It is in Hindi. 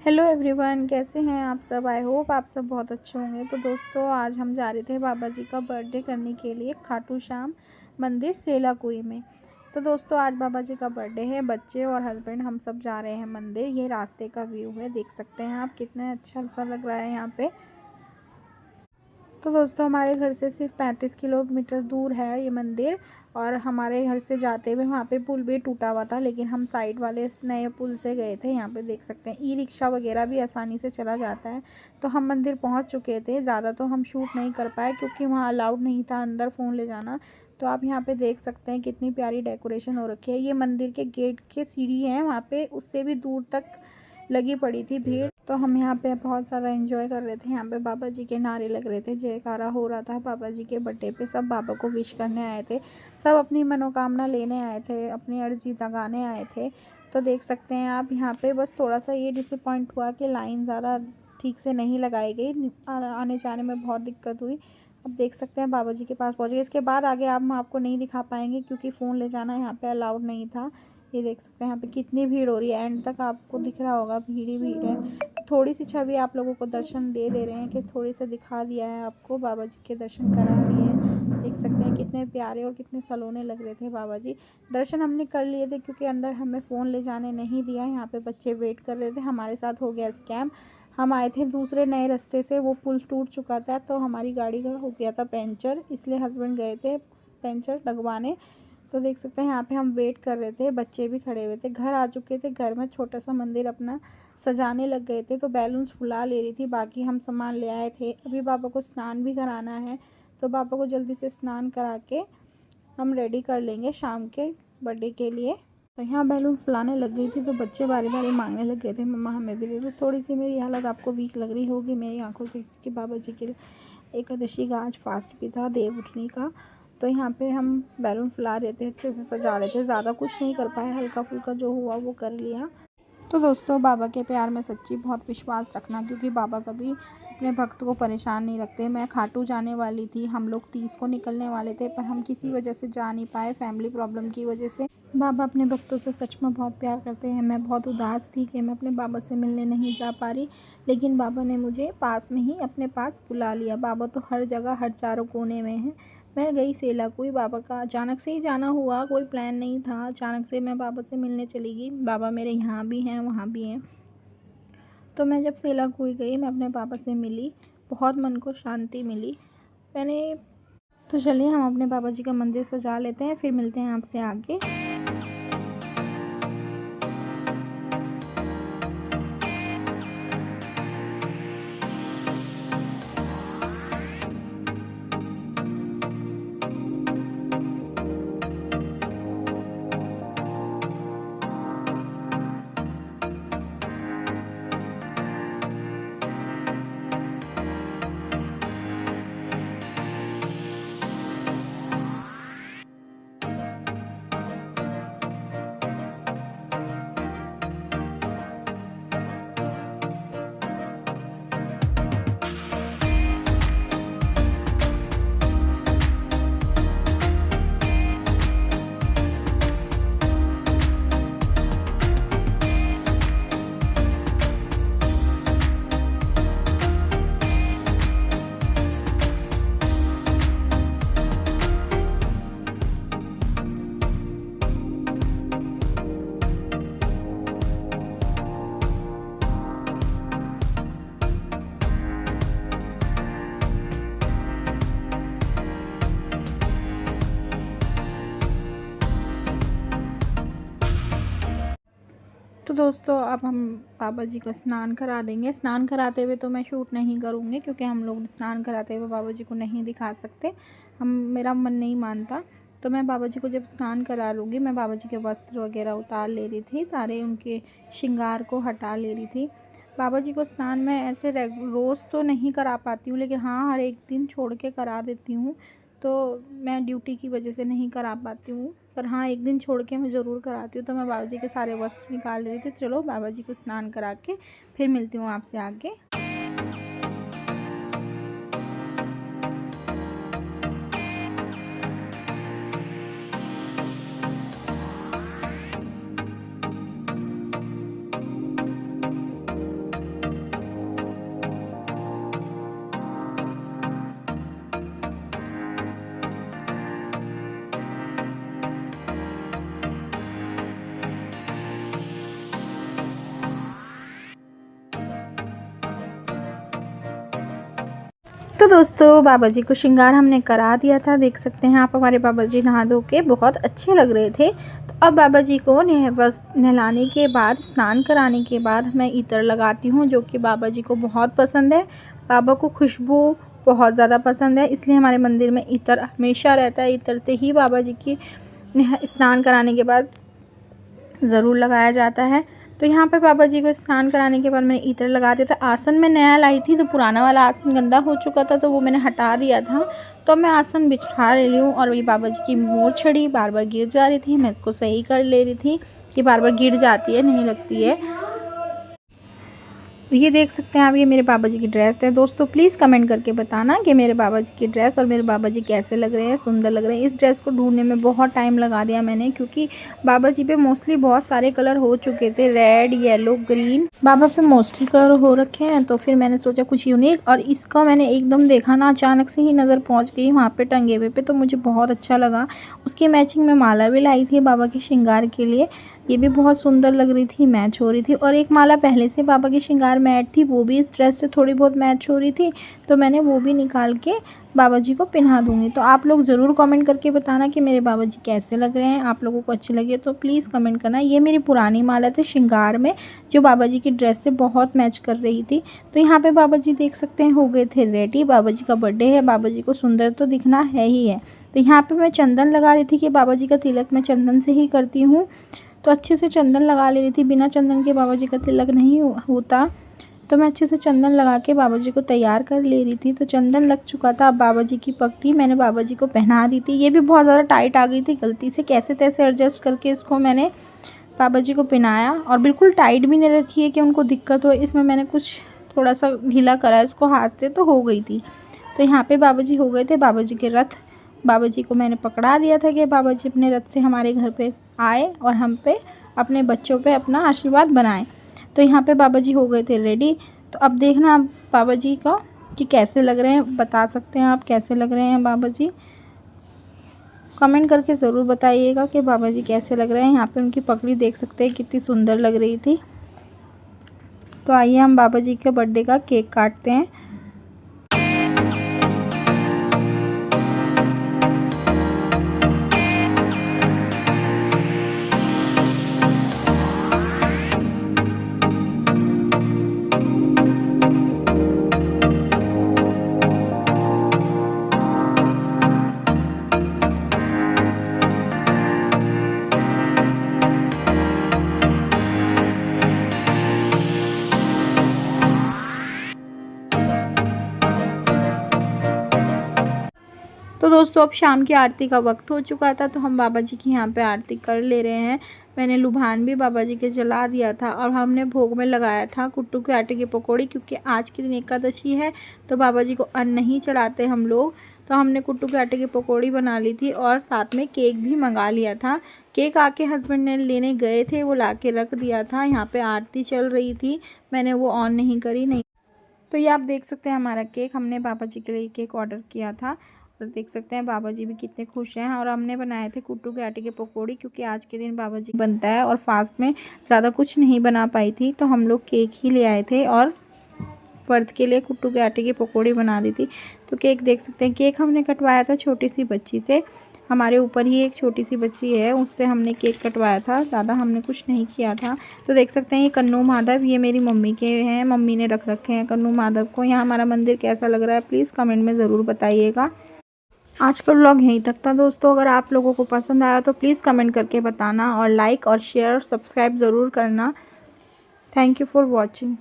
हेलो एवरीवन, कैसे हैं आप सब। आई होप आप सब बहुत अच्छे होंगे। तो दोस्तों, आज हम जा रहे थे बाबा जी का बर्थडे करने के लिए खाटू श्याम मंदिर सेलाकुई में। तो दोस्तों, आज बाबा जी का बर्थडे है। बच्चे और हस्बैंड हम सब जा रहे हैं मंदिर। ये रास्ते का व्यू है, देख सकते हैं आप कितना अच्छा सा लग रहा है यहाँ पे। तो दोस्तों, हमारे घर से सिर्फ 35 किलोमीटर दूर है ये मंदिर। और हमारे घर से जाते हुए वहाँ पे पुल भी टूटा हुआ था, लेकिन हम साइड वाले नए पुल से गए थे। यहाँ पे देख सकते हैं ई रिक्शा वगैरह भी आसानी से चला जाता है। तो हम मंदिर पहुँच चुके थे। ज़्यादा तो हम शूट नहीं कर पाए क्योंकि वहाँ अलाउड नहीं था अंदर फ़ोन ले जाना। तो आप यहाँ पे देख सकते हैं कितनी प्यारी डेकोरेशन हो रखी है। ये मंदिर के गेट के सीढ़ी हैं, वहाँ पे उससे भी दूर तक लगी पड़ी थी भीड़। तो हम यहाँ पे बहुत ज़्यादा एंजॉय कर रहे थे। यहाँ पे बाबा जी के नारे लग रहे थे, जयकारा हो रहा था बाबा जी के बर्थडे पे। सब बाबा को विश करने आए थे, सब अपनी मनोकामना लेने आए थे, अपनी अर्जी लगाने आए थे। तो देख सकते हैं आप यहाँ पे। बस थोड़ा सा ये डिसअपॉइंट हुआ कि लाइन ज़्यादा ठीक से नहीं लगाई गई, आने जाने में बहुत दिक्कत हुई। अब देख सकते हैं बाबा जी के पास पहुँच गए। इसके बाद आगे हम आपको नहीं दिखा पाएंगे क्योंकि फ़ोन ले जाना यहाँ पे अलाउड नहीं था। ये देख सकते हैं यहाँ पे कितनी भीड़ हो रही है। एंड तक आपको दिख रहा होगा भीड़ ही भीड़ है। थोड़ी सी छवि आप लोगों को दर्शन दे रहे हैं कि थोड़ी सा दिखा दिया है आपको। बाबा जी के दर्शन करा दिए हैं। देख सकते हैं कितने प्यारे और कितने सलोने लग रहे थे बाबा जी। दर्शन हमने कर लिए थे क्योंकि अंदर हमें फ़ोन ले जाने नहीं दिया। यहाँ पे बच्चे वेट कर रहे थे। हमारे साथ हो गया स्कैम। हम आए थे दूसरे नए रास्ते से, वो पुल टूट चुका था तो हमारी गाड़ी का हो गया था पंचर, इसलिए हस्बैंड गए थे पंचर लगवाने। तो देख सकते हैं यहाँ पे हम वेट कर रहे थे, बच्चे भी खड़े हुए थे। घर आ चुके थे, घर में छोटा सा मंदिर अपना सजाने लग गए थे। तो बैलून्स फुला ले रही थी, बाकी हम सामान ले आए थे। अभी बाबा को स्नान भी कराना है, तो बाबा को जल्दी से स्नान करा के हम रेडी कर लेंगे शाम के बर्थडे के लिए। तो यहाँ बैलून फुलाने लग गई थी तो बच्चे बारी बारी मांगने लग गए थे, मम्मा हमें भी दे दो। थोड़ी सी मेरी हालत आपको वीक लग रही होगी मेरी आंखों से, क्योंकि बाबा जी के एकादशी का आज फास्ट भी था, देव उठनी का। तो यहाँ पे हम बैलून फुला रहे थे, अच्छे से सजा रहे थे। ज़्यादा कुछ नहीं कर पाए, हल्का फुल्का जो हुआ वो कर लिया। तो दोस्तों, बाबा के प्यार में सच्ची बहुत विश्वास रखना, क्योंकि बाबा कभी अपने भक्त को परेशान नहीं रखते। मैं खाटू जाने वाली थी, हम लोग 30 को निकलने वाले थे, पर हम किसी वजह से जा नहीं पाए, फैमिली प्रॉब्लम की वजह से। बाबा अपने भक्तों से सच में बहुत प्यार करते हैं। मैं बहुत उदास थी कि मैं अपने बाबा से मिलने नहीं जा पा रही, लेकिन बाबा ने मुझे पास में ही अपने पास बुला लिया। बाबा तो हर जगह, हर चारों कोने में हैं। मैं गई सेलाकुई, बाबा का अचानक से ही जाना हुआ, कोई प्लान नहीं था। अचानक से मैं बाबा से मिलने चली गई। बाबा मेरे यहाँ भी हैं, वहाँ भी हैं। तो मैं जब सेलाकुई गई, मैं अपने पापा से मिली, बहुत मन को शांति मिली मैंने। तो चलिए हम अपने बाबा जी का मंदिर सजा लेते हैं, फिर मिलते हैं आपसे आगे। तो दोस्तों, अब हम बाबा जी को स्नान करा देंगे। स्नान कराते हुए तो मैं शूट नहीं करूँगी क्योंकि हम लोग स्नान कराते हुए बाबा जी को नहीं दिखा सकते, मेरा मन नहीं मानता। तो मैं बाबा जी को जब स्नान करा लूँगी, मैं बाबा जी के वस्त्र वगैरह उतार ले रही थी, सारे उनके श्रृंगार को हटा ले रही थी। बाबा जी को स्नान मैं ऐसे रोज़ तो नहीं करा पाती हूँ, लेकिन हाँ, हर एक दिन छोड़ के करा देती हूँ। तो मैं ड्यूटी की वजह से नहीं करा पाती हूँ, पर हाँ, एक दिन छोड़ के मैं ज़रूर कराती हूँ। तो मैं बाबा जी के सारे वस्त्र निकाल रही थी। चलो बाबा जी को स्नान करा के फिर मिलती हूँ आपसे आगे। तो दोस्तों बाबा जी को श्रृंगार हमने करा दिया था। देख सकते हैं आप हमारे बाबा जी नहा धो के बहुत अच्छे लग रहे थे। तो अब बाबा जी को नहलाने के बाद, स्नान कराने के बाद मैं इत्र लगाती हूँ, जो कि बाबा जी को बहुत पसंद है। बाबा को खुशबू बहुत ज़्यादा पसंद है, इसलिए हमारे मंदिर में इत्र हमेशा रहता है। इत्र से ही बाबा जी की स्नान कराने के बाद ज़रूर लगाया जाता है। तो यहाँ पे बाबा जी को स्नान कराने के बाद मैंने इत्र लगा दिया था। आसन मैं नया लाई थी, तो पुराना वाला आसन गंदा हो चुका था, तो वो मैंने हटा दिया था। तो मैं आसन बिछा रही हूँ और ये बाबा जी की मोर छड़ी बार बार गिर जा रही थी। मैं इसको सही कर ले रही थी कि बार बार गिर जाती है, नहीं लगती है। ये देख सकते हैं आप, ये मेरे बाबा जी की ड्रेस है। दोस्तों प्लीज़ कमेंट करके बताना कि मेरे बाबा जी की ड्रेस और मेरे बाबा जी कैसे लग रहे हैं, सुंदर लग रहे हैं। इस ड्रेस को ढूंढने में बहुत टाइम लगा दिया मैंने, क्योंकि बाबा जी पे मोस्टली बहुत सारे कलर हो चुके थे, रेड, येलो, ग्रीन, बाबा पे मोस्टली कलर हो रखे हैं। तो फिर मैंने सोचा कुछ यूनिक, और इसका मैंने एकदम देखा ना, अचानक से ही नज़र पहुँच गई वहाँ पर टंगे हुए पे, तो मुझे बहुत अच्छा लगा। उसकी मैचिंग में माला भी लाई थी बाबा के श्रृंगार के लिए, ये भी बहुत सुंदर लग रही थी, मैच हो रही थी। और एक माला पहले से बाबा की श्रृंगार मैट थी, वो भी इस ड्रेस से थोड़ी बहुत मैच हो रही थी, तो मैंने वो भी निकाल के बाबा जी को पहना दूंगी। तो आप लोग ज़रूर कमेंट करके बताना कि मेरे बाबा जी कैसे लग रहे हैं। आप लोगों को अच्छे लगे तो प्लीज़ कमेंट करना। ये मेरी पुरानी माला थी श्रृंगार में, जो बाबा जी की ड्रेस से बहुत मैच कर रही थी। तो यहाँ पे बाबा जी देख सकते हैं हो गए थे रेडी। बाबा जी का बर्थडे है, बाबा जी को सुंदर तो दिखना है ही है। तो यहाँ पे मैं चंदन लगा रही थी कि बाबा जी का तिलक मैं चंदन से ही करती हूँ, तो अच्छे से चंदन लगा ले रही थी। बिना चंदन के बाबा जी का तिलक नहीं होता, तो मैं अच्छे से चंदन लगा के बाबा जी को तैयार कर ले रही थी। तो चंदन लग चुका था। अब बाबा जी की पगड़ी मैंने बाबा जी को पहना दी थी। ये भी बहुत ज़्यादा टाइट आ गई थी, गलती से कैसे तैसे एडजस्ट करके इसको मैंने बाबा जी को पहनाया। और बिल्कुल टाइट भी नहीं रखी है कि उनको दिक्कत हो, इसमें मैंने कुछ थोड़ा सा ढीला करा इसको हाथ से, तो हो गई थी। तो यहाँ पे बाबा जी हो गए थे। बाबा जी के रथ, बाबा जी को मैंने पकड़ा दिया था कि बाबा जी अपने रथ से हमारे घर पे आए और हम पे, अपने बच्चों पे अपना आशीर्वाद बनाएं। तो यहाँ पे बाबा जी हो गए थे रेडी। तो अब देखना आप बाबा जी का कि कैसे लग रहे हैं, बता सकते हैं आप कैसे लग रहे हैं बाबा जी, कमेंट करके ज़रूर बताइएगा कि बाबा जी कैसे लग रहे हैं। यहाँ पे उनकी पगड़ी देख सकते हैं कितनी सुंदर लग रही थी। तो आइए हम बाबा जी के बर्थडे का केक काटते हैं। तो दोस्तों अब शाम की आरती का वक्त हो चुका था, तो हम बाबा जी की यहाँ पे आरती कर ले रहे हैं। मैंने लुभान भी बाबा जी के जला दिया था, और हमने भोग में लगाया था कुट्टू के आटे की पकौड़ी, क्योंकि आज के दिन एकादशी है, तो बाबा जी को अन्न नहीं चढ़ाते हम लोग। तो हमने कुट्टू के आटे की पकौड़ी बना ली थी, और साथ में केक भी मंगा लिया था। केक आके हस्बैंड ने लेने गए थे, वो ला के रख दिया था। यहाँ पर आरती चल रही थी, मैंने वो ऑन नहीं करी। नहीं, तो ये आप देख सकते हैं हमारा केक, हमने बाबा जी के लिए केक ऑर्डर किया था। और देख सकते हैं बाबा जी भी कितने खुश हैं। और हमने बनाए थे कुट्टू के आटे के पकौड़ी, क्योंकि आज के दिन बाबा जी बनता है और फास्ट में ज़्यादा कुछ नहीं बना पाई थी, तो हम लोग केक ही ले आए थे और व्रत के लिए कुट्टू के आटे की पकौड़ी बना दी थी। तो केक देख सकते हैं, केक हमने कटवाया था छोटी सी बच्ची से। हमारे ऊपर ही एक छोटी सी बच्ची है, उससे हमने केक कटवाया था, ज़्यादा हमने कुछ नहीं किया था। तो देख सकते हैं ये कन्नू माधव, ये मेरी मम्मी के हैं, मम्मी ने रख रखे हैं कन्नू माधव को। यहाँ हमारा मंदिर कैसा लग रहा है प्लीज़ कमेंट में ज़रूर बताइएगा। आज का व्लॉग यहीं तक था दोस्तों। अगर आप लोगों को पसंद आया तो प्लीज़ कमेंट करके बताना, और लाइक और शेयर और सब्सक्राइब ज़रूर करना। Thank you for watching.